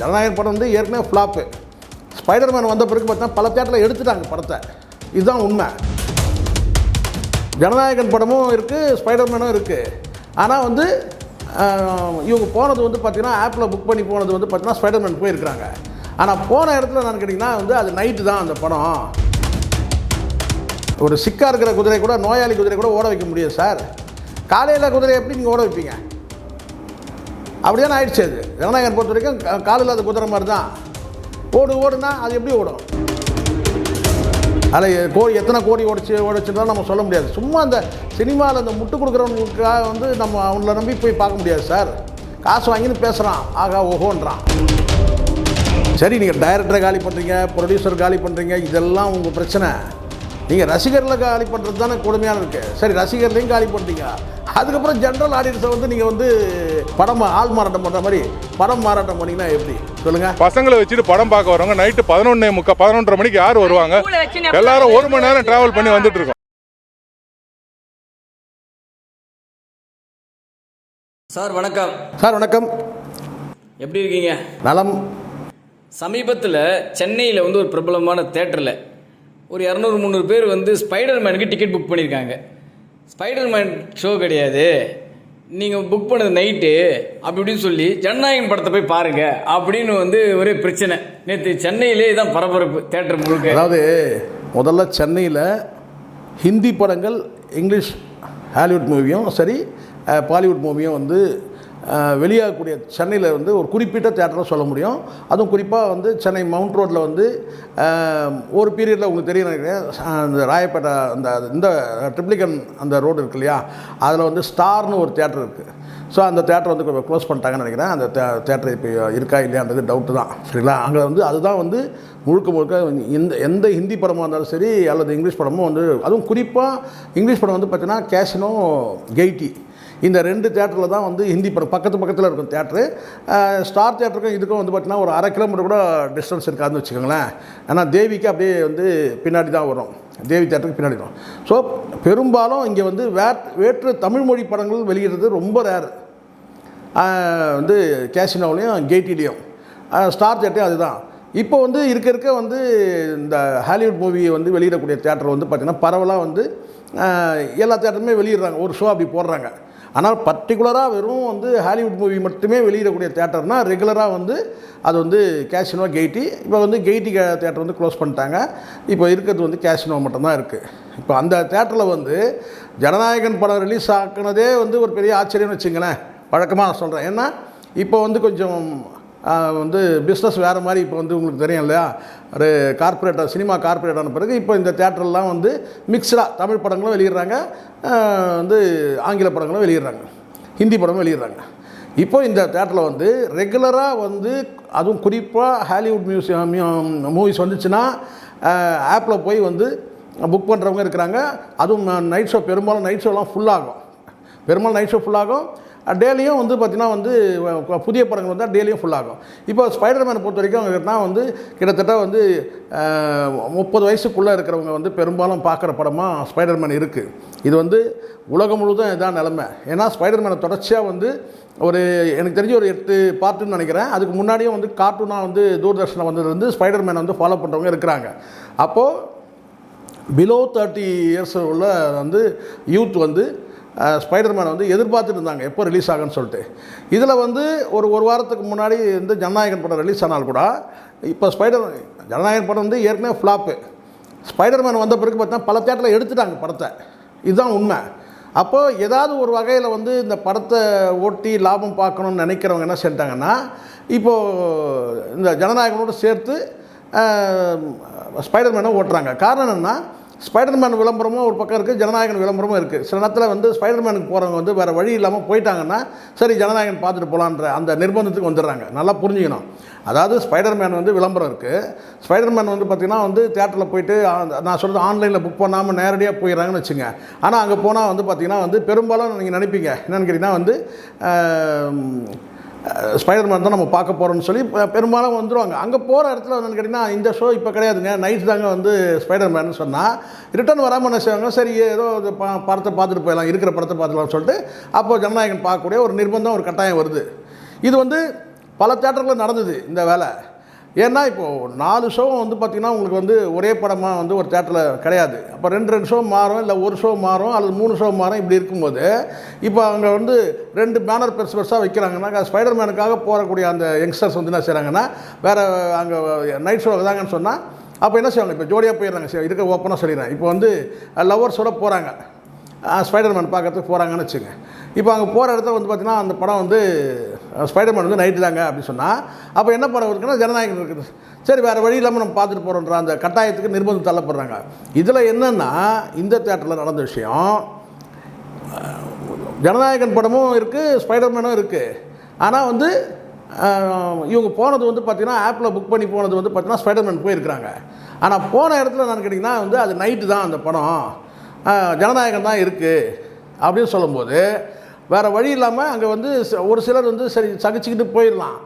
ஜனநாயகன் படம் வந்து ஏற்கனவே ஃப்ளாப்பு. ஸ்பைடர்மேன் வந்த பிறகு பார்த்தா பல தேட்டரில் எடுத்துட்டாங்க படத்தை. இதுதான் உண்மை. ஜனநாயகன் படமும் இருக்குது, ஸ்பைடர்மேனும் இருக்குது. ஆனால் வந்து இவங்க போனது வந்து பார்த்திங்கன்னா ஆப்பில் புக் பண்ணி போனது வந்து பார்த்திங்கன்னா ஸ்பைடர்மேன் போயிருக்கிறாங்க. ஆனால் போன இடத்துல நான் கேட்டிங்கன்னா வந்து அது நைட்டு தான் அந்த படம். ஒரு சிக்காக இருக்கிற குதிரை கூட, நோயாளி குதிரை கூட ஓட வைக்க முடியாது சார். காலையில் குதிரை எப்படி நீங்கள் ஓட வைப்பீங்க? அப்படி தான் ஆயிடுச்சு. அது ஜனநாயகன் பொறுத்த வரைக்கும் காலையில் அது குதிரை மாதிரி தான். ஓடுனா அது எப்படி ஓடும்? அதில் எத்தனை கோடி ஓடிச்சுதான் நம்ம சொல்ல முடியாது. சும்மா அந்த சினிமாவில் அந்த முட்டு கொடுக்குறவங்களுக்காக வந்து நம்ம அவங்கள நம்பி போய் பார்க்க முடியாது சார். காசு வாங்கின்னு பேசுகிறான், ஆகா ஓஹோன்றான். சரி, நீங்கள் டைரக்டரை காலி பண்ணுறீங்க, ப்ரொடியூசர் காலி பண்ணுறீங்க, இதெல்லாம் உங்கள் பிரச்சனை. நீங்கள் ரசிகர்களை காலி பண்ணுறது தானே கொடுமையான இருக்குது. சரி, ரசிகர்லையும் காலி பண்ணிட்டீங்க. அதுக்கப்புறம் ஜென்ரல் ஆடியன்ஸை வந்து நீங்கள் வந்து படம் ஆள் மாறாட்டம் பண்ணுற மாதிரி படம் மாறாட்டம் பண்ணிங்கன்னா எப்படி சொல்லுங்கள்? பசங்களை வச்சுட்டு படம் பார்க்க வரவங்க நைட்டு 11:30 மணிக்கு யார் வருவாங்க? எல்லாரும் 1 மணி நேரம் டிராவல் பண்ணி வந்துட்டு இருக்கோம். சார் வணக்கம். சார் வணக்கம். எப்படி இருக்கீங்க? நலம். சமீபத்தில் சென்னையில் வந்து ஒரு பிரபலமான தேட்டரில் ஒரு 200-300 பேர் வந்து ஸ்பைடர்மேனுக்கு டிக்கெட் புக் பண்ணியிருக்காங்க. ஸ்பைடர்மேன் ஷோ கிடையாது, நீங்கள் புக் பண்ணது நைட்டு அப்படி இப்படின்னு சொல்லி ஜனநாயகன் படத்தை போய் பாருங்கள் அப்படின்னு வந்து ஒரே பிரச்சனை. நேற்று சென்னையிலே தான் பரபரப்பு தேட்டர் முழுக்க. அதாவது முதல்ல சென்னையில் ஹிந்தி படங்கள், இங்கிலீஷ் ஹாலிவுட் மூவியும் சரி, பாலிவுட் மூவியும் வந்து வெளியாகக்கூடிய சென்னையில் வந்து ஒரு குறிப்பிட்ட தேட்டரை சொல்ல முடியும். அதுவும் குறிப்பாக வந்து சென்னை மவுண்ட் ரோட்டில் வந்து ஒரு பீரியடில் உங்களுக்கு தெரியும் நினைக்கிறேன், அந்த ராயப்பேட்டை இந்த ட்ரிப்ளிகன் அந்த ரோடு இருக்கு இல்லையா, அதில் வந்து ஸ்டார்னு ஒரு தேட்டர் இருக்குது. ஸோ அந்த தேட்டரை வந்து க்ளோஸ் பண்ணிட்டாங்கன்னு நினைக்கிறேன். அந்த தேட்டர் இப்போ இருக்கா இல்லையான்றது டவுட்டு தான். சரிங்களா? அங்கே வந்து அதுதான் வந்து முழுக்க எந்த ஹிந்தி படமாக இருந்தாலும் சரி அல்லது இங்கிலீஷ் படமும் வந்து, அதுவும் குறிப்பாக இங்கிலீஷ் படம் வந்து பார்த்தீங்கன்னா கேசினோ, கெய்டி, இந்த 2 தேட்டரில் தான் வந்து ஹிந்தி படம் பக்கத்தில் இருக்கும் தேட்டரு. ஸ்டார் தேட்டருக்கும் இதுக்கும் வந்து பார்த்திங்கன்னா ஒரு 1/2 கிலோமீட்டர் கூட டிஸ்டன்ஸ் இருக்காதுன்னு வச்சுக்கோங்களேன். ஏன்னா தேவிக்கு அப்படியே வந்து பின்னாடி தான் வரும், தேவி தேட்டருக்கு பின்னாடி வரும். ஸோ பெரும்பாலும் இங்கே வந்து வேற்று தமிழ் மொழி படங்கள் வெளியிடுறது ரொம்ப ரேர். வந்து கேசினோவிலையும் கெய்டிலையும் ஸ்டார் தேட்டரையும் அதுதான். இப்போ வந்து இருக்க வந்து இந்த ஹாலிவுட் மூவியை வந்து வெளியிடக்கூடிய தேட்டர் வந்து பார்த்திங்கன்னா பரவலாக வந்து எல்லா தேட்டருமே வெளியிடுறாங்க, ஒரு ஷோ அப்படி போடுறாங்க. ஆனால் பர்டிகுலராக வெறும் வந்து ஹாலிவுட் மூவி மட்டுமே வெளியிடக்கூடிய தேட்டர்னால் ரெகுலராக வந்து அது வந்து கேசினோ, கெய்டி. இப்போ வந்து கெய்டி தேட்டர் வந்து க்ளோஸ் பண்ணிட்டாங்க. இப்போ இருக்கிறது வந்து கேசினோ மட்டும்தான் இருக்குது. இப்போ அந்த தேட்டரில் வந்து ஜனநாயகன் படம் ரிலீஸ் ஆக்குனதே வந்து ஒரு பெரிய ஆச்சரியம்னு வச்சுங்களேன். வழக்கமாக நான் சொல்கிறேன். ஏன்னா இப்போ வந்து கொஞ்சம் வந்து பிஸ்னஸ் வேறு மாதிரி இப்போ வந்து உங்களுக்கு தெரியும் இல்லையா, ஒரு கார்ப்பரேட்டாக சினிமா கார்ப்பரேட்டான பிறகு இப்போ இந்த தேட்டர்லாம் வந்து மிக்சடாக தமிழ் படங்களும் வெளியிடுறாங்க, வந்து ஆங்கில படங்களும் வெளியிடுறாங்க, ஹிந்தி படமும் வெளியிடுறாங்க. இப்போ இந்த தேட்டரில் வந்து ரெகுலராக வந்து அதுவும் குறிப்பாக ஹாலிவுட் மூவிஸ் வந்துச்சுன்னா ஆப்பில் போய் வந்து புக் பண்ணுறவங்க இருக்கிறாங்க. அதுவும் நைட் ஷோ, பெரும்பாலும் நைட் ஷோலாம் ஃபுல்லாகும். டெய்லியும் வந்து பார்த்திங்கன்னா வந்து புதிய படங்கள் வந்தால் டெய்லியும் ஃபுல்லாகும். இப்போ ஸ்பைடர்மேனை பொறுத்த வரைக்கும் அவங்ககிட்ட வந்து கிட்டத்தட்ட வந்து 30 வயசுக்குள்ளே இருக்கிறவங்க வந்து பெரும்பாலும் பார்க்குற படமாக ஸ்பைடர்மேன் இருக்குது. இது வந்து உலகம் முழுவதும் இதான் நிலமை. ஏன்னா ஸ்பைடர்மேனை தொடர்ச்சியாக வந்து ஒரு எனக்கு தெரிஞ்சு ஒரு 8 பார்ட்டுன்னு நினைக்கிறேன். அதுக்கு முன்னாடியும் வந்து கார்ட்டூனாக வந்து தூர்தர்ஷனில் வந்ததுலேருந்து ஸ்பைடர்மேனை வந்து ஃபாலோ பண்ணுறவங்க இருக்கிறாங்க. அப்போது பிலோ 30 இயர்ஸ் உள்ள வந்து யூத் வந்து ஸ்பைடர்மேனை வந்து எதிர்பார்த்துட்டு இருந்தாங்க எப்போ ரிலீஸ் ஆகுன்னு சொல்லிட்டு. இதில் வந்து ஒரு வாரத்துக்கு முன்னாடி வந்து ஜனநாயகன் படம் ரிலீஸ் ஆனால் கூட இப்போ ஜனநாயகன் படம் வந்து ஏற்கனவே ஃப்ளாப்பு. ஸ்பைடர்மேன் வந்த பிறகு பார்த்தா பல தேட்டரில் எடுத்துட்டாங்க படத்தை. இதுதான் உண்மை. அப்போது ஏதாவது ஒரு வகையில் வந்து இந்த படத்தை ஓட்டி லாபம் பார்க்கணுன்னு நினைக்கிறவங்க என்ன செஞ்சிட்டாங்கன்னா, இப்போது இந்த ஜனநாயகனோடு சேர்த்து ஸ்பைடர்மேனை ஓட்டுறாங்க. காரணம் என்னென்னா, ஸ்பைடர்மேன் விளம்பரமும் ஒரு பக்கம் இருக்குது, ஜனநாயகன் விளம்பரமும் இருக்குது. சில நேரத்தில் வந்து ஸ்பைடர்மேனுக்கு போகிறவங்க வந்து வேறு வழி இல்லாமல் போயிட்டாங்கன்னா சரி ஜனநாயகன் பார்த்துட்டு போகலான்ற அந்த நிர்பந்தத்துக்கு வந்துடுறாங்க. நல்லா புரிஞ்சுக்கணும். அதாவது ஸ்பைடர்மேன் வந்து விளம்பரம் இருக்குது. ஸ்பைடர்மேன் வந்து பார்த்திங்கன்னா வந்து தேட்டரில் போயிட்டு நான் சொல்கிறது ஆன்லைனில் புக் பண்ணாமல் நேரடியாக போயிடறாங்கன்னு வச்சுங்க. ஆனால் அங்கே போனால் வந்து பார்த்திங்கன்னா வந்து பெரும்பாலும் நீங்கள் நினைப்பீங்க என்னென்னு கேட்டிங்கன்னா வந்து ஸ்பைடர்மேன் தான் நம்ம பார்க்க போகிறோம்னு சொல்லி பெரும்பாலும் வந்துடுவாங்க. அங்கே போகிற இடத்துல என்னென்னு கேட்டிங்கன்னா இந்த ஷோ இப்போ கிடையாதுங்க, நைட் தாங்க வந்து ஸ்பைடர்மேன் சொன்னால் ரிட்டர்ன் வராமல் என்ன செய்வாங்க, சரி ஏதோ படத்தை பார்த்துட்டு போயிடலாம், இருக்கிற படத்தை பார்த்துக்கலாம்னு சொல்லிட்டு அப்போது ஜனநாயகன் பார்க்கக்கூடிய ஒரு நிர்பந்தம், ஒரு கட்டாயம் வருது. இது வந்து பல தேட்டரில் நடந்தது இந்த வேலை. ஏன்னா இப்போது 4 ஷோ வந்து பார்த்திங்கன்னா உங்களுக்கு வந்து ஒரே படமாக வந்து ஒரு தேட்டரில் கிடையாது. அப்போ 2 ஷோ மாறும், இல்லை ஒரு ஷோ மாறும், அல்லது 3 ஷோ மாறும். இப்படி இருக்கும்போது இப்போ அங்கே வந்து 2 பேனர் பெருசு பெருசாக வைக்கிறாங்கன்னா ஸ்பைடர்மேனுக்காக போகக்கூடிய அந்த யங்ஸ்டர்ஸ் வந்து என்ன செய்கிறாங்கன்னா வேறு அங்கே நைட் ஷோ தாங்கன்னு சொன்னால் அப்போ என்ன செய்வாங்க, இப்போ ஜோடியாக போயிடுறாங்க. இருக்க ஓப்பனாக சொல்லிடுறேன். இப்போ வந்து லவ்வர்ஸோட போகிறாங்க, ஸ்பைடர்மேன் பார்க்கறதுக்கு போகிறாங்கன்னு வச்சுங்க. இப்போ அங்கே போகிற இடத்துல வந்து பார்த்திங்கன்னா அந்த படம் வந்து ஸ்பைடர்மேன் வந்து நைட்டு தாங்க அப்படி சொன்னால் அப்போ என்ன படம் இருக்குன்னா ஜனநாயகன் இருக்குது. சரி, வேறு வழி இல்லாமல் நம்ம பார்த்துட்டு போகிறோன்ற அந்த கட்டாயத்துக்கு நிர்பந்தம் தள்ளப்படுறாங்க. இதில் என்னென்னா இந்த தேட்டரில் நடந்த விஷயம், ஜனநாயகன் படமும் இருக்குது, ஸ்பைடர்மேனும் இருக்குது. ஆனால் வந்து இவங்க போனது வந்து பார்த்திங்கன்னா ஆப்பில் புக் பண்ணி போனது வந்து பார்த்திங்கன்னா ஸ்பைடர்மேன் போயிருக்கிறாங்க. ஆனால் போன இடத்துல என்னன்னு கேட்டிங்கன்னா வந்து அது நைட்டு தான் அந்த படம், ஜனநாயகன் தான் இருக்குது அப்படின்னு சொல்லும்போது வேறு வழி இல்லாமல் அங்கே வந்து ஒரு சிலர் வந்து சரி சகிச்சுக்கிட்டு போயிடலாம்.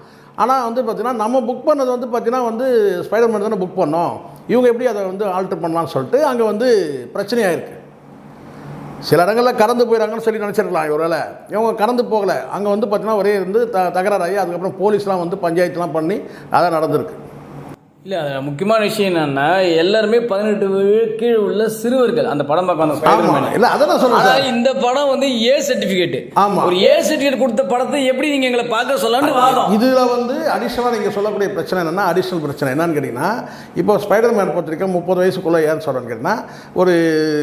ஆனால் வந்து பார்த்திங்கன்னா நம்ம புக் பண்ணது வந்து பார்த்திங்கன்னா வந்து ஸ்பைடர்மேன் தானே புக் பண்ணோம், இவங்க எப்படி அதை வந்து ஆல்ட்ரு பண்ணலான்னு சொல்லிட்டு அங்கே வந்து பிரச்சனையாக இருக்குது. சில இடங்களில் கடந்து போயிடறாங்கன்னு சொல்லி நினச்சிருக்கலாம். ஒருவேளை இவங்க கடந்து போகலை, அங்கே வந்து பார்த்திங்கன்னா ஒரே இருந்து தகராறாகி அதுக்கப்புறம் போலீஸ்லாம் வந்து பஞ்சாயத்துலாம் பண்ணி அதான் நடந்திருக்கு. இல்லை, அதில் முக்கியமான விஷயம் என்னன்னா எல்லாருமே 18 கீழே உள்ள சிறுவர்கள் அந்த படம் பார்க்க அந்த ஸ்பைடர்மேன். இல்லை அதை நான் சொல்லுவேன். இந்த படம் வந்து ஏ சர்டிஃபிகேட். ஆமாம், ஒரு ஏ சர்டிஃபிகேட் கொடுத்த படத்தை எப்படி நீங்கள் எங்களை பார்க்க சொல்லலாம்னு வாதம். இதில் வந்து அடிஷனலாக நீங்கள் சொல்லக்கூடிய பிரச்சனை என்னென்னா, அடிஷனல் பிரச்சனை என்னன்னு கேட்டிங்கன்னா, இப்போ ஸ்பைடர்மேன் பத்திரிக்கை 30 வயசுக்குள்ளே ஏன்னு சொல்கிறேன்னு கேட்டிங்கன்னா ஒரு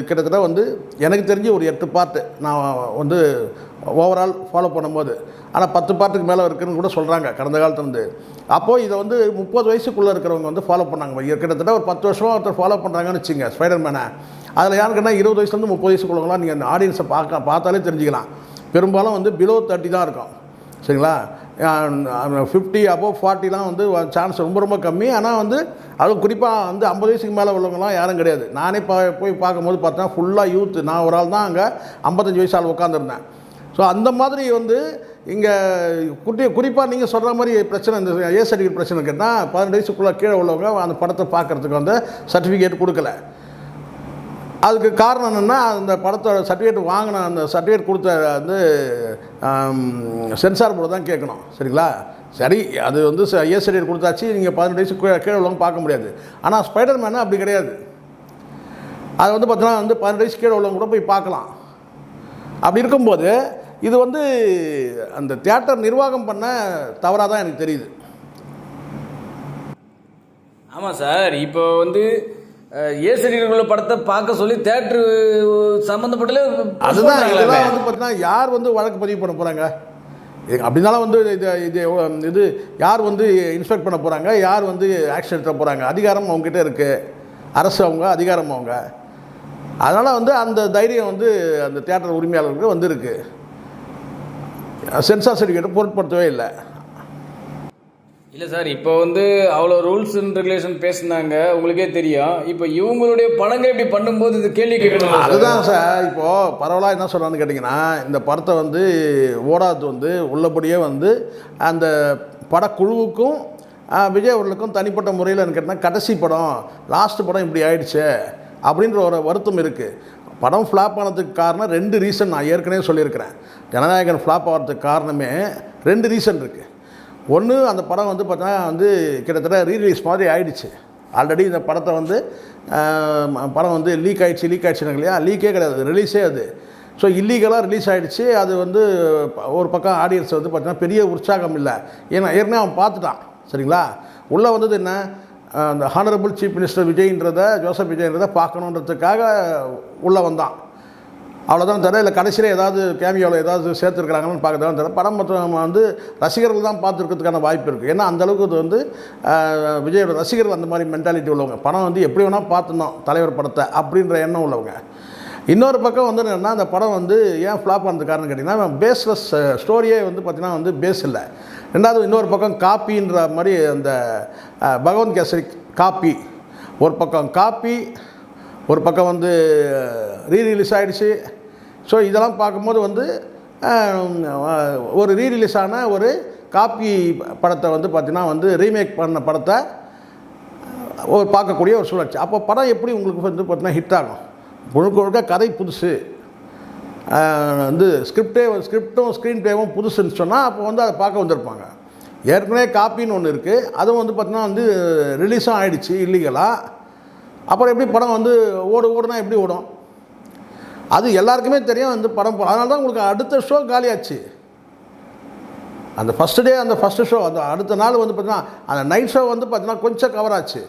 கிட்டத்தட்ட வந்து எனக்கு தெரிஞ்சு ஒரு 8 பார்ட்டு நான் வந்து ஓவரால் ஃபாலோ பண்ணும்போது, ஆனால் 10 பார்ட்டுக்கு மேலே இருக்குதுன்னு கூட சொல்கிறாங்க கடந்த காலத்துலேருந்து. அப்போது இதை வந்து 30 வயசுக்குள்ளே இருக்கிறவங்க வந்து ஃபாலோ பண்ணாங்க. கிட்டத்தட்ட ஒரு 10 வருஷமாக ஒருத்தர் ஃபாலோ பண்ணுறாங்கன்னு வச்சுங்க ஸ்பைடர்மேனை. அதில் யாருக்குன்னா 20 வயசுலேருந்து 30 வயசுக்குள்ளவங்களாம் நீங்கள் அந்த ஆடியன்ஸை பார்த்தாலே தெரிஞ்சுக்கலாம். பெரும்பாலும் வந்து பிலோ 30 தான் இருக்கும். சரிங்களா, 50 above 40லாம் வந்து சான்ஸ் ரொம்ப ரொம்ப கம்மி. ஆனால் வந்து அதுவும் குறிப்பாக வந்து 50 வயசுக்கு மேலே உள்ளவங்களாம் யாரும் கிடையாது. நானே போய் பார்க்கும்போது பார்த்தா ஃபுல்லாக யூத்து. நான் ஒரு ஆள் தான் அங்கே 55 வயசு ஆள் உட்காந்துருந்தேன். ஸோ அந்த மாதிரி வந்து இங்கே குறிப்பாக நீங்கள் சொல்கிற மாதிரி பிரச்சனை, இந்த ஏ சர்டிஃபிகேட் பிரச்சனை கேட்டால் 18 வயசுக்குள்ளே கீழே உள்ளவங்க அந்த படத்தை பார்க்குறதுக்கு வந்து சர்டிஃபிகேட் கொடுக்கல. அதுக்கு காரணம் என்னென்னா அந்த படத்தோட சர்டிஃபிகேட் வாங்கின அந்த சர்டிஃபிகேட் கொடுத்த வந்து சென்சார் போர்டு தான் கேட்கணும். சரிங்களா, சரி அது வந்து ஏ சர்டிஃபிகேட் கொடுத்தாச்சு, நீங்கள் 18 வயசுக்கு கீழே உள்ளவங்க பார்க்க முடியாது. ஆனால் ஸ்பைடர்மேன் அப்படி கிடையாது. அது வந்து பார்த்தீங்கன்னா வந்து 18 வயசு கீழே உள்ளவங்க கூட போய் பார்க்கலாம். அப்படி இருக்கும்போது இது வந்து அந்த தியேட்டர் நிர்வாகம் பண்ண தவறாக தான் எனக்கு தெரியுது. ஆமாம் சார், இப்போ வந்து ஏ சர்டிஃபிகேட் படத்தை பார்க்க சொல்லி தேட்டரு சம்மந்தப்பட்டல அதுதான் இதெல்லாம் வந்து பார்த்தீங்கன்னா யார் வந்து வழக்கு பதிவு பண்ண போகிறாங்க, அப்படின்னாலும் வந்து இது யார் வந்து இன்ஸ்பெக்ட் பண்ண போகிறாங்க, யார் வந்து ஆக்ஷன் எடுத்த போகிறாங்க, அதிகாரம் அவங்ககிட்ட இருக்குது. அரசு அவங்க, அதிகாரம் அவங்க. அதனால் வந்து அந்த தைரியம் வந்து அந்த தியேட்டர் உரிமையாளருக்கு வந்து இருக்குது. சென்சார் சர்டிஃபிகேட்டை பொருட்படுத்தவே இல்லை. இல்லை சார், இப்போ வந்து அவ்வளோ ரூல்ஸ் அண்ட் ரெகுலேஷன் பேசுனாங்க, உங்களுக்கே தெரியும். இப்போ இவங்களுடைய படங்கள் இப்படி பண்ணும்போது இது கேள்வி கேட்கணும். அதுதான் சார், இப்போது பரவலாக என்ன சொல்கிறான்னு கேட்டிங்கன்னா, இந்த படத்தை வந்து ஓடாது வந்து உள்ளபடியே வந்து அந்த படக்குழுவுக்கும் விஜய் அவர்களுக்கும் தனிப்பட்ட முறையில் கேட்டால் கடைசி படம் லாஸ்ட் படம் இப்படி ஆயிடுச்சு அப்படின்ற ஒரு வருத்தம் இருக்குது. படம் ஃப்ளாப் ஆனதுக்கு காரணம் 2 ரீசன் நான் ஏற்கனவே சொல்லியிருக்கிறேன். ஜனநாயகன் ஃப்ளாப் ஆகிறதுக்கு காரணமே 2 ரீசன் இருக்குது. ஒன்று, அந்த படம் வந்து பார்த்தீங்கன்னா வந்து கிட்டத்தட்ட ரீரிலீஸ் மாதிரி ஆகிடுச்சு. ஆல்ரெடி இந்த படத்தை வந்து படம் வந்து லீக் ஆகிடுச்சுன்னு இல்லையா, லீக்கே கிடையாது, ரிலீஸே அது. ஸோ இல்லீகலாக ரிலீஸ் ஆகிடுச்சு. அது வந்து ஒரு பக்கம் ஆடியன்ஸ் வந்து பார்த்தீங்கன்னா பெரிய உற்சாகம் இல்லை. ஏன்னா ஏற்கனவே அவன் பார்த்துட்டான். சரிங்களா, உள்ளே வந்தது என்ன, அந்த ஹானரபிள் சீஃப் மினிஸ்டர் விஜய்ன்றதை, ஜோசப் விஜய்ன்றதை பார்க்கணுன்றதுக்காக உள்ளே வந்தான். அவ்வளோதான் தவிர இல்லை கடைசியில் ஏதாவது கேமியோவில் ஏதாவது சேர்த்துருக்குறாங்கன்னு பார்க்க தான் தவிர படம் மொத்தம் வந்து ரசிகர்கள் தான் பார்த்துருக்கிறதுக்கான வாய்ப்பு இருக்குது. ஏன்னா அந்தளவுக்கு இது வந்து விஜயோட ரசிகர்கள் அந்த மாதிரி மென்டாலிட்டி உள்ளவங்க. படம் வந்து எப்படி வேணால் பார்த்துனோம் தலைவர் படத்தை அப்படின்ற எண்ணம் உள்ளவங்க. இன்னொரு பக்கம் வந்து என்னென்னா, அந்த படம் வந்து ஏன் ஃப்ளாப் ஆனது காரணம் கேட்டிங்கன்னா, பேஸ்லெஸ் ஸ்டோரியே வந்து பார்த்திங்கன்னா வந்து பேஸ் இல்லை. ரெண்டாவது இன்னொரு பக்கம் காப்பின்ற மாதிரி அந்த பகவந்த் கேசரி காப்பி, ஒரு பக்கம் காப்பி, ஒரு பக்கம் வந்து ரீரிலீஸ் ஆகிடுச்சு. ஸோ இதெல்லாம் பார்க்கும்போது வந்து ஒரு ரீரிலீஸ் ஆன ஒரு காப்பி படத்தை வந்து பார்த்திங்கன்னா வந்து ரீமேக் பண்ண படத்தை ஒரு பார்க்கக்கூடிய ஒரு சூழல். அப்போ படம் எப்படி உங்களுக்கு வந்து பார்த்திங்கன்னா ஹிட் ஆகும்? முழுக்க கதை புதுசு, வந்து ஸ்கிரிப்டும் ஸ்க்ரீன் பிளேவும் புதுசுன்னு சொன்னால் அப்போ வந்து அதை பார்க்க வந்திருப்பாங்க. ஏற்கனவே காப்பின்னு ஒன்று இருக்குது, அதுவும் வந்து பார்த்தீங்கன்னா வந்து ரிலீஸும் ஆகிடுச்சு இல்லீகலாக. அப்புறம் எப்படி படம் வந்து ஓடுனா எப்படி ஓடும்? அது எல்லாருக்குமே தெரியும் வந்து படம். அதனால தான் உங்களுக்கு அடுத்த ஷோ காலியாச்சு. அந்த ஃபஸ்ட்டு ஷோ அந்த அடுத்த நாள் வந்து பார்த்தீங்கன்னா அந்த நைட் ஷோ வந்து பார்த்தீங்கன்னா கொஞ்சம் கவர் ஆச்சு.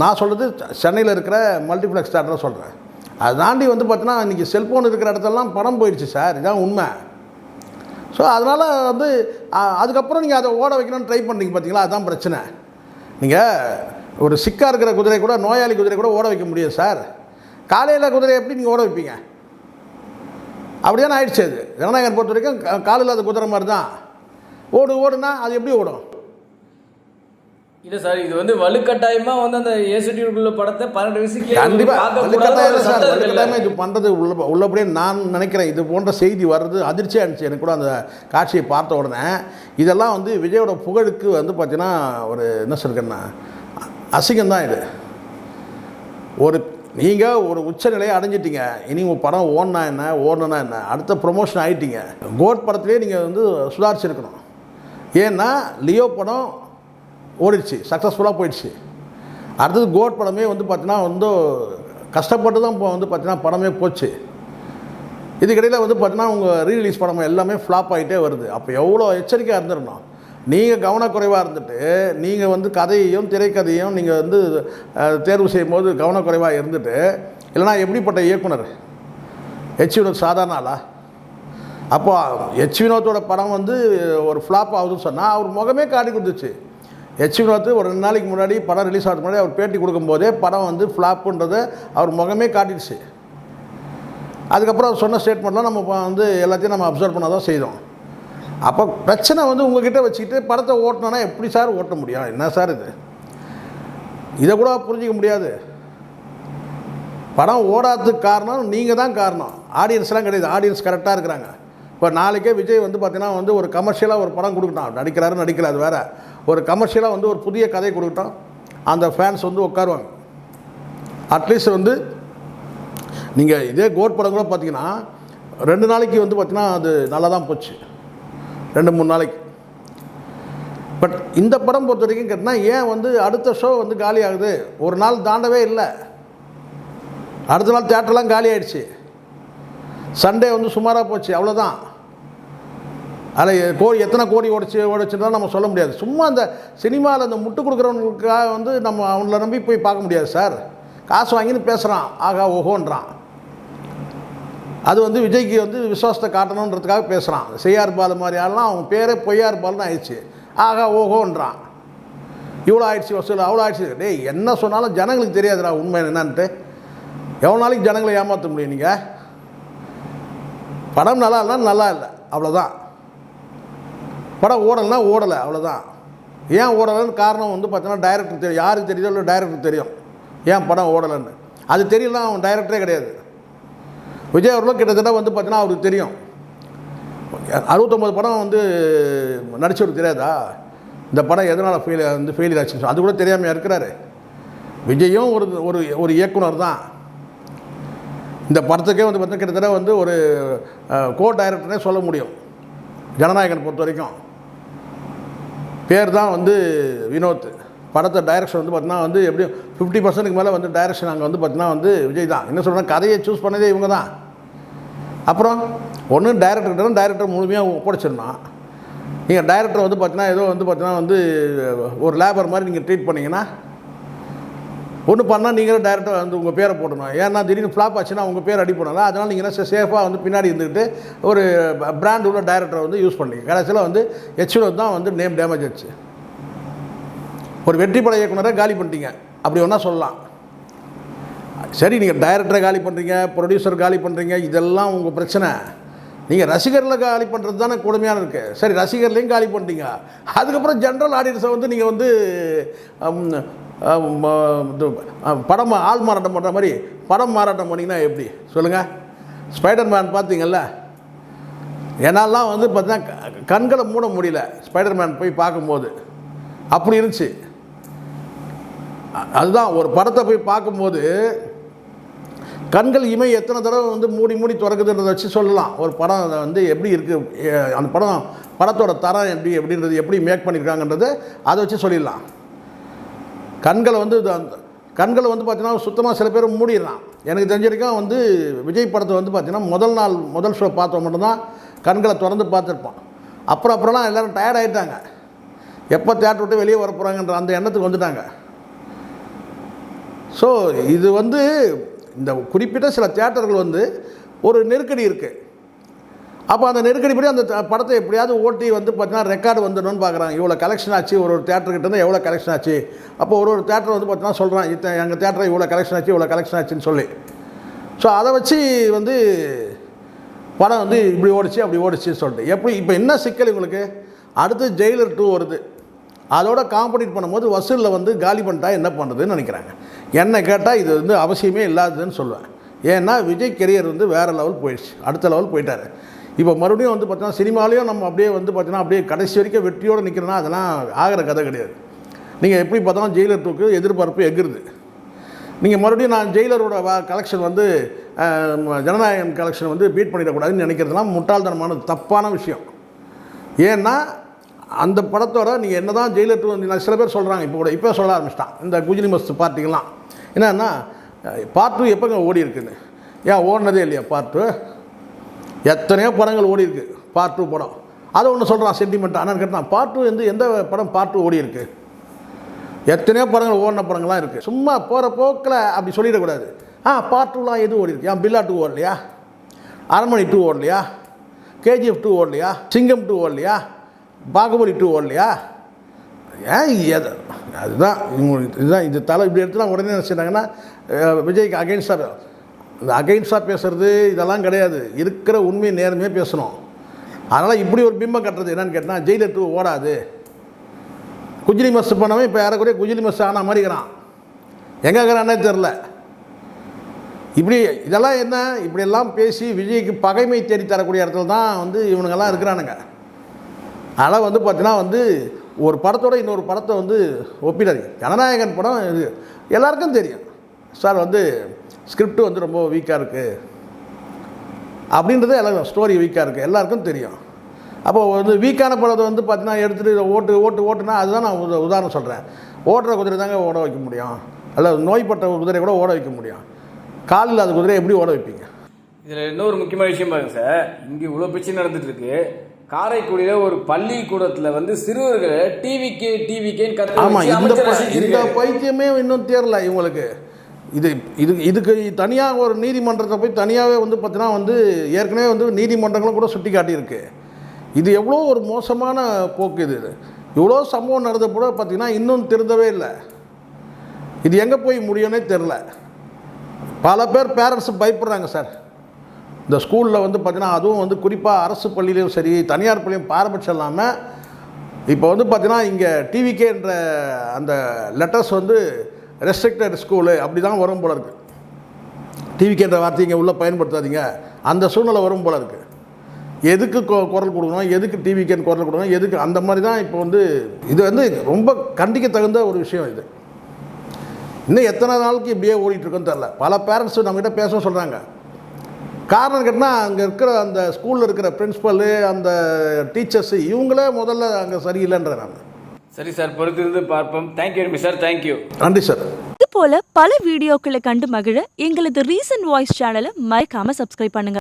நான் சொல்கிறது சென்னையில் இருக்கிற மல்டிப்ளெக்ஸ் தேட்டரை சொல்கிறேன். அதை தாண்டி வந்து பார்த்தீங்கன்னா இன்றைக்கி செல்ஃபோன் இருக்கிற இடத்துலலாம் படம் போயிடுச்சு சார், இதுதான் உண்மை. ஸோ அதனால் வந்து அதுக்கப்புறம் நீங்கள் அதை ஓட வைக்கணும்னு ட்ரை பண்ணுறீங்க பார்த்தீங்களா, அதுதான் பிரச்சனை. நீங்கள் ஒரு சிக்காக இருக்கிற குதிரை கூட, நோயாளி குதிரை கூட ஓட வைக்க முடியாது சார். காலையில் குதிரை எப்படி நீங்கள் ஓட வைப்பீங்க? அப்படியே ஆயிடுச்சு. அது ஜனநாயகன் பொறுத்த வரைக்கும் கால் இல்லாத குதிரை மாதிரி தான். ஓடுனா அது எப்படி ஓடும்? இல்லை சார், இது வந்து வலுக்கட்டாயமாக வந்து அந்த ஏசுடிக்குள்ள படத்தை 12 வயசுக்கு கண்டிப்பாக வலுக்கட்டாயம் சார். வலுக்கட்டாயமாக இது பண்ணுறது உள்ளபடியே நான் நினைக்கிறேன். இது போன்ற செய்தி வர்றது அதிர்ச்சியாக இருந்துச்சு எனக்கு கூட அந்த காட்சியை பார்த்த உடனே. இதெல்லாம் வந்து விஜயோட புகழுக்கு வந்து பார்த்தீங்கன்னா ஒரு என்ன சொல்கிறேன்னா அசிங்கம்தான் இது. நீங்கள் ஒரு உச்சநிலையை அடைஞ்சிட்டீங்க. இனி உங்கள் படம் ஓடனா என்ன, அடுத்த ப்ரொமோஷன் ஆகிட்டீங்க. கோட் படத்துலேயே நீங்கள் வந்து சுதாரிச்சிருக்கணும். ஏன்னா லியோ படம் ஓடிடுச்சு, சக்ஸஸ்ஃபுல்லாக போயிடுச்சு. அடுத்தது கோட் படமே வந்து பார்த்தீங்கன்னா வந்து கஷ்டப்பட்டு தான் இப்போ வந்து பார்த்தீங்கன்னா படமே போச்சு. இதுக்கிடையில் வந்து பார்த்தீங்கன்னா உங்கள் ரீரிலீஸ் படம் எல்லாமே ஃப்ளாப் ஆகிட்டே வருது. அப்போ எவ்வளோ எச்சரிக்கையாக இருந்துடணும். நீங்கள் கவனக்குறைவாக இருந்துட்டு நீங்கள் வந்து கதையையும் திரைக்கதையும் நீங்கள் வந்து தேர்வு செய்யும் போது கவனக்குறைவாக இருந்துட்டு, இல்லைனா எப்படிப்பட்ட இயக்குனர் ஹெச் வினோத் சாதாரண ஆளா? அப்போ ஹெச் வினோத்தோட படம் வந்து ஒரு ஃப்ளாப் ஆகுதுன்னு சொன்னால் அவர் முகமே காட்டி கொடுத்துச்சு. ஹெச் வினோத் ஒரு 2 நாளைக்கு முன்னாடி படம் ரிலீஸ் ஆகிறதுக்கு முன்னாடி அவர் பேட்டி கொடுக்கும்போதே படம் வந்து ஃப்ளாப்புன்றதை அவர் முகமே காட்டிடுச்சு. அதுக்கப்புறம் அவர் சொன்ன ஸ்டேட்மெண்ட்லாம் நம்ம வந்து எல்லாத்தையும் நம்ம அப்சர்வ் பண்ண தான் செய்தோம். அப்போ பிரச்சனை வந்து உங்ககிட்ட வச்சுக்கிட்டு படத்தை ஓட்டணுன்னா எப்படி சார் ஓட்ட முடியும்? என்ன சார் இது? இதை கூட புரிஞ்சிக்க முடியாது. படம் ஓடாததுக்கு காரணம் நீங்கள் தான் காரணம், ஆடியன்ஸ்லாம் கிடையாது. ஆடியன்ஸ் கரெக்டாக இருக்கிறாங்க. இப்போ நாளைக்கே விஜய் வந்து பார்த்தீங்கன்னா வந்து ஒரு கமர்ஷியலாக ஒரு படம் கொடுக்கட்டும், நடிக்கல அது வேறு. ஒரு கமர்ஷியலாக வந்து ஒரு புதிய கதை கொடுக்கட்டும், அந்த ஃபேன்ஸ் வந்து உட்காருவாங்க. அட்லீஸ்ட் வந்து நீங்கள் இதே கோட் படம் கூட பார்த்தீங்கன்னா 2 நாளைக்கு வந்து பார்த்தீங்கன்னா அது நல்லா தான் போச்சு, 2-3 நாளைக்கு. பட் இந்த படம் பொறுத்த வரைக்கும் கேட்டால் ஏன் வந்து அடுத்த ஷோ வந்து காலி ஆகுது? ஒரு நாள் தாண்டவே இல்லை, அடுத்த நாள் தேட்டர்லாம் காலி ஆகிடுச்சு. சண்டே வந்து சுமாராக போச்சு, அவ்வளோதான். அதில் எத்தனை கோடி ஓடிச்சுன்னு நம்ம சொல்ல முடியாது. சும்மா அந்த சினிமாவில் அந்த முட்டு கொடுக்குறவங்களுக்காக வந்து நம்ம அவங்கள நம்பி போய் பார்க்க முடியாது சார். காசு வாங்கின்னு பேசுகிறான், ஆகா ஓஹோன்றான். அது வந்து விஜய்க்கு வந்து விசுவாசத்தை காட்டணுன்றதுக்காக பேசுகிறான். செய்யார் பாலு மாதிரி ஆள்லாம் அவங்க பேரே பொய்யார் பாலுன்னு ஆயிடுச்சு. ஆகா ஓஹோன்றான். இவ்வளோ ஆயிடுச்சு வசூல், அவ்வளோ ஆயிடுச்சு. டேய் என்ன சொன்னாலும் ஜனங்களுக்கு தெரியாதுடா உண்மை என்னன்ட்டு. எவ்வளோ நாளைக்கு ஜனங்களை ஏமாற்ற முடியும்? நீங்கள் படம் நல்லா இல்லைனா நல்லா இல்லை, அவ்வளோதான். படம் ஓடலைன்னா ஓடலை, அவ்வளோதான். ஏன் ஓடலைன்னு காரணம் வந்து பார்த்தீங்கன்னா டைரக்டர் தெரியும். யாருக்கு தெரியுதோ இல்லை டைரக்டர் தெரியும் ஏன் படம் ஓடலைன்னு. அது தெரியலனா அவன் டைரக்டரே கிடையாது. விஜய் அவர்களும் கிட்டத்தட்ட வந்து பார்த்தீங்கன்னா அவருக்கு தெரியும். 69 படம் வந்து நடிச்சவருக்கு தெரியாதா இந்த படம் எதனால் ஃபெயிலியர் ஆச்சுன்னு? அது கூட தெரியாமல் இருக்கிறாரு. விஜயும் ஒரு இயக்குனர் தான். இந்த படத்துக்கே வந்து பார்த்தீங்கன்னா கிட்டத்தட்ட வந்து ஒரு கோ டைரக்டரே சொல்ல முடியும். ஜனநாயகன் பொறுத்த வரைக்கும் பேர் தான் வந்து வினோத். படத்தை டைரக்ஷன் வந்து பார்த்தீங்கன்னா வந்து எப்படியும் 50% மேலே வந்து டைரக்ஷன் அங்கே வந்து பார்த்தீங்கன்னா வந்து விஜய் தான். என்ன சொல்கிறேன், கதையை சூஸ் பண்ணதே இவங்க தான். அப்புறம் ஒன்று டைரக்டர் முழுமையாக ஒப்படைச்சிடணும். நீங்கள் டைரக்டர் வந்து பார்த்தீங்கன்னா ஏதோ வந்து பார்த்தீங்கன்னா வந்து ஒரு லேபர் மாதிரி நீங்கள் ட்ரீட் பண்ணிங்கன்னா ஒன்று பண்ணால் நீங்களே டைரக்டர் வந்து உங்கள் பேரை போடணும். ஏன்னா திடீர்னு ஃப்ளாப் ஆச்சுன்னா உங்கள் பேர் அடி போடலாம். அதனால் நீங்கள் என்ன சேஃபாக வந்து பின்னாடி இருந்துக்கிட்டு ஒரு பிராண்ட் உள்ள டைரக்டரை வந்து யூஸ் பண்ணி கடைசியில் வந்து ஹெச் வினோத் தான் வந்து நேம் டேமேஜ் ஆச்சு. ஒரு வெற்றி பட இயக்குனரை காலி பண்ணிட்டீங்க, அப்படி ஒன்றா சொல்லலாம். சரி, நீங்கள் டைரக்டரை காலி பண்ணுறீங்க, ப்ரொடியூசர் காலி பண்ணுறீங்க, இதெல்லாம் உங்கள் பிரச்சனை. நீங்கள் ரசிகரில் காலி பண்ணுறது தானே கொடுமையான இருக்குது. சரி, ரசிகர்லேயும் காலி பண்ணிட்டீங்க. அதுக்கப்புறம் ஜென்ரல் ஆடியன்ஸை வந்து நீங்கள் வந்து படம் ஆள் மாறாட்டம் பண்ணுற மாதிரி படம் மாறாட்டம் பண்ணிங்கன்னா எப்படி சொல்லுங்கள்? ஸ்பைடர் மேன் பார்த்தீங்கல்ல, என்னாலாம் வந்து பார்த்தீங்கன்னா கண்களை மூட முடியல ஸ்பைடர் மேன் போய் பார்க்கும்போது. அப்படி இருந்துச்சு. அதுதான் ஒரு படத்தை போய் பார்க்கும்போது கண்கள் இமை எத்தனை தடவை வந்து மூடி திறக்குதுன்றதை வச்சு சொல்லலாம் ஒரு படம் வந்து எப்படி இருக்குது. அந்த படம் படத்தோட தரம் எப்படின்றது எப்படி மேக் பண்ணியிருக்காங்கன்றது அதை வச்சு சொல்லிடலாம். கண்களை வந்து பார்த்தீங்கன்னா சுத்தமாக சில பேர் மூடிடலாம். எனக்கு தெரிஞ்ச வரைக்கும் வந்து விஜய் படத்தை வந்து பார்த்தீங்கன்னா முதல் ஷோ பார்த்தோம் மட்டும்தான் கண்களை திறந்து பார்த்துருப்போம். அப்புறம்லாம் எல்லோரும் டயர்ட் ஆகிட்டாங்க. எப்போ தேட்டர் விட்டு வெளியே வர போகிறாங்கன்ற அந்த எண்ணத்துக்கு வந்துட்டாங்க. ஸோ இது வந்து இந்த குறிப்பிட்ட சில தியேட்டர்கள் வந்து ஒரு நெருக்கடி இருக்குது. அப்போ அந்த நெருக்கடிப்படி அந்த படத்தை எப்படியாவது ஓட்டி வந்து பார்த்தீங்கன்னா ரெக்கார்டு வந்துடணும்னு பார்க்குறாங்க. இவ்வளோ கலெக்ஷன் ஆச்சு, ஒரு தேட்டர்கிட்ட இருந்து எவ்வளோ கலெக்ஷன் ஆச்சு. அப்போ ஒரு தேட்டர் வந்து பார்த்தீங்கன்னா சொல்கிறான், எங்கள் தேட்டரில் இவ்வளோ கலெக்ஷன் ஆச்சுன்னு சொல்லி. ஸோ அதை வச்சு வந்து படம் வந்து இப்படி ஓடிச்சு அப்படி ஓடிச்சுன்னு சொல்லிட்டு எப்படி இப்போ என்ன சிக்கல் உங்களுக்கு, அடுத்து ஜெயிலர் 2 வருது. அதோட காம்படிட் பண்ணும்போது வசூலில் வந்து காலி பண்ணிட்டா என்ன பண்ணுறதுன்னு நினைக்கிறாங்க. என்ன கேட்டால் இது வந்து அவசியமே இல்லாததுன்னு சொல்லுவேன். ஏன்னா விஜய் கெரியர் வந்து வேறு லெவல் போயிடுச்சு, அடுத்த லெவல் போயிட்டார். இப்போ மறுபடியும் வந்து பார்த்தீங்கன்னா சினிமாலேயும் நம்ம அப்படியே வந்து பார்த்தீங்கன்னா அப்படியே கடைசி வரைக்கும் வெற்றியோடு நிற்கிறோன்னா அதெல்லாம் ஆகிற கதை கிடையாது. நீங்கள் எப்படி பார்த்தாலும் ஜெயிலர் 2க்கு எதிர்பார்ப்பு எகிருது. நீங்கள் மறுபடியும் நான் ஜெயிலரோட கலெக்ஷன் வந்து ஜனநாயகன் கலெக்ஷன் வந்து பீட் பண்ணிடக்கூடாதுன்னு நினைக்கிறதுலாம் முட்டாள்தனமான தப்பான விஷயம். ஏன்னா அந்த படத்தோட நீங்கள் என்ன தான் ஜெயிலர் 2 சில பேர் சொல்கிறாங்க, இப்போ சொல்ல ஆரம்பிச்சிட்டான் இந்த குஜிலி மஸ்து பார்ட்டிகள்லாம். என்னன்னா பார்ட் 2 எப்போங்க ஓடி இருக்குன்னு, ஏன் ஓடினதே இல்லையா பார்ட் 2? எத்தனையோ படங்கள் ஓடி இருக்குது பார்ட் 2 படம். அதை ஒன்று சொல்கிறான் சென்டிமெண்ட்டாக. ஆனால் கேட்டான் பார்ட் 2 வந்து எந்த படம் பார்ட் 2 ஓடி இருக்குது? எத்தனையோ படங்கள் ஓடின படங்கள்லாம் இருக்குது. சும்மா போகிற போக்கில் அப்படி சொல்லிடக்கூடாது. பார்ட் 2லாம் எது ஓடி இருக்கு? பில்லா 2 ஓடலையா? அரண்மனை 2 ஓடலையா? கேஜிஎஃப் 2 ஓடலையா? சிங்கம் 2 ஓடலையா? பாகுபலி 2 ஓடலையா? அதுதான் இதுதான் இது தலை இப்படி எடுத்துலாம் உடனே என்ன செய்கிறாங்கன்னா விஜய்க்கு அகெயின்ஸ்டாக இந்த அகெயின்ஸ்டாக பேசுகிறது இதெல்லாம் கிடையாது. இருக்கிற உண்மை நேர்மையாக பேசணும். அதனால் இப்படி ஒரு பிம்பம் கட்டுறது என்னன்னு கேட்டால் ஜெயிலர் 2 ஓடாது. குஜிலி மஸ்து பண்ணவே இப்போ யாரக்கூடிய குஜிலி மஸ்து ஆன மாதிரிக்கிறான். எங்கே இருக்கிறானே தெரில. இப்படி இதெல்லாம் என்ன இப்படியெல்லாம் பேசி விஜய்க்கு பகைமை தேடி தரக்கூடிய இடத்துல தான் வந்து இவனுங்கெல்லாம் இருக்கிறானுங்க. அதனால் வந்து பார்த்தீங்கன்னா வந்து ஒரு படத்தோட இன்னொரு படத்தை வந்து ஒப்பிடாது. ஜனநாயகன் படம் இது எல்லாருக்கும் தெரியும் சார், வந்து ஸ்கிரிப்ட் வந்து ரொம்ப வீக்காக இருக்குது அப்படின்றது எல்லாம், ஸ்டோரி வீக்காக இருக்குது எல்லாருக்கும் தெரியும். அப்போது வந்து வீக்கான படத்தை வந்து பார்த்தீங்கன்னா எடுத்துகிட்டு ஓட்டுனா அதுதான் நான் உதாரணம் சொல்கிறேன். ஓட்டுற குதிரை தாங்க ஓட வைக்க முடியும், அல்ல நோய்பட்ட குதிரை கூட ஓட வைக்க முடியும். கால் இல்லாத குதிரை எப்படி ஓட வைப்பீங்க? இதில் இன்னொரு முக்கியமான விஷயம் பாருங்க சார், இங்கே இவ்வளோ பிரச்சனை நடந்துட்டு இருக்கு. காரைக்குடியில் ஒரு பள்ளிக்கூடத்தில் வந்து சிறுவர்களை டிவிக்கேன்னு கற்று. ஆமாம், இந்த பைத்தியமே இன்னும் தேரல இவங்களுக்கு. இதுக்கு தனியாக ஒரு நீதிமன்றத்தை போய் தனியாகவே வந்து பார்த்தீங்கன்னா வந்து ஏற்கனவே வந்து நீதிமன்றங்களும் கூட சுட்டி காட்டியிருக்கு. இது எவ்வளோ ஒரு மோசமான போக்கு. இது இவ்வளோ சம்பவம் நடந்த கூட பார்த்திங்கன்னா இன்னும் திருந்தவே இல்லை. இது எங்கே போய் முடியும்னே தெரில. பல பேர் பேரண்ட்ஸு பயப்படுறாங்க சார். இந்த ஸ்கூலில் வந்து பார்த்திங்கன்னா அதுவும் வந்து குறிப்பாக அரசு பள்ளியிலையும் சரி தனியார் பள்ளியும் பாரபட்சம் இல்லாமல் இப்போ வந்து பார்த்திங்கன்னா இங்கே டிவிக்கேன்ற அந்த லெட்டர்ஸ் வந்து ரெஸ்ட்ரிக்டட் ஸ்கூலு அப்படி தான் வரும் போல இருக்குது. டிவிக்கேன்ற வார்த்தை இங்கே உள்ளே பயன்படுத்தாதீங்க அந்த சூழ்நிலை வரும் போல இருக்குது. எதுக்கு குரல் கொடுக்கணும், எதுக்கு டிவிக்கேன்னு குரல் கொடுக்கணும், எதுக்கு அந்த மாதிரி தான் இப்போ வந்து இது வந்து ரொம்ப கண்டிக்க தகுந்த ஒரு விஷயம். இது இன்னும் எத்தனை நாளுக்கு இப்படியே ஓடிட்டுருக்குன்னு தெரில. பல பேரண்ட்ஸு நம்மகிட்ட பேச சொல்கிறாங்க. காரணம் கேட்டால் அங்கே இருக்கிற அந்த ஸ்கூலில் இருக்கிற பிரின்ஸிபலு அந்த டீச்சர்ஸு இவங்களே முதல்ல அங்கே சரியில்லைன்ற. நான் சரி சார், பொறுத்திருந்து பார்ப்போம். Thank you very much sir. Thank you. நன்றி சார். இது போல பல வீடியோக்களை கண்டு மகிழ எங்களது ரீசன்ட் வாய்ஸ் சேனலை மறக்காம சப்ஸ்கிரைப் பண்ணுங்க.